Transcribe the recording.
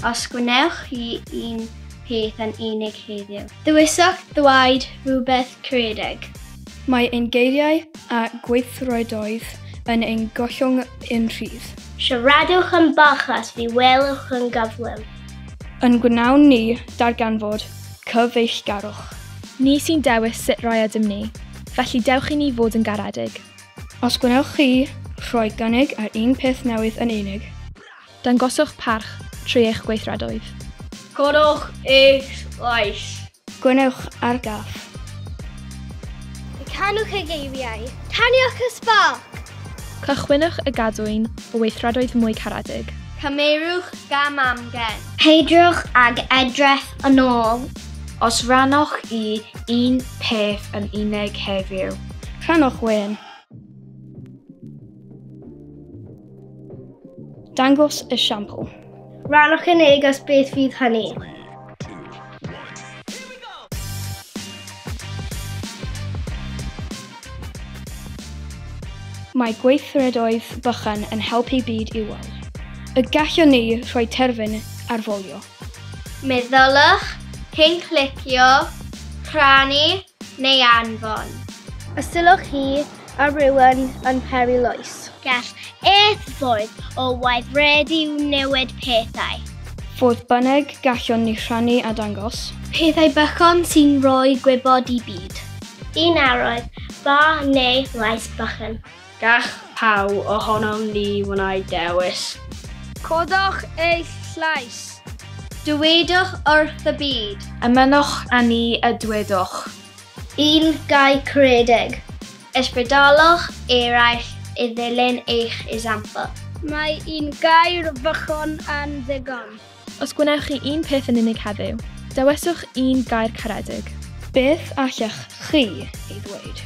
os gwnewch chi un peth yn unig heddiw. Dewiswch ddweud rhywbeth credig. Mae ein geiriau a gweithredoedd yn ein gollwng yn rhydd. Siaradwch yn bachus fi welwch yn gyflym. Yn gwnawn ni darganfod cyfeillgarwch. Ni sy'n dewis sut roi ydym ni, felly dewch i ni fod yn garedig. Os gwnewch chi rhoi gynnig ar un peth newydd yn unig, dangoswch parch trwy eich gweithredoedd. Codwch eich lais. Gwnewch argaff. Canwch y geiriau. Taniwch y sbarc. Cychwynwch y gadwyn o weithredoedd mwy caredig. Cymerwch gam amgen. Heidrwch ag edrych yn ôl. Os rannwch i un peth yn unig heddiw. Rhannwch wyn. Dangos esiampl. Rannwch yn neges beth fydd hynny. Mae gweithredoedd bychan yn helpu byd i weld. Y gallwn ni rhoi terfyn ar folio. Meddylwch, cyn clicio, rhannu neu anfon. Ystylwch chi ar rywun yn peryloes. Gall eithfwrdd o weithredu newid pethau. Fodd bynnag gallwn ni rhannu a dangos. Pethau bychan sy'n rhoi gwybod i byd. Un arwydd, ba neu lais bychan. Gall paw ohonom ni wneud dewis. Codwch eich llais. Dywedwch wrth y byd. Ymunwch â ni y dywedwch. Un gair caredig. Ysbrydolwch eraill i ddilyn eich esiampl. Mae un gair bychan yn ddigon. Os gwnewch chi un peth yn unig heddiw, dewyswch un gair caredig. Beth allech chi ei ddweud?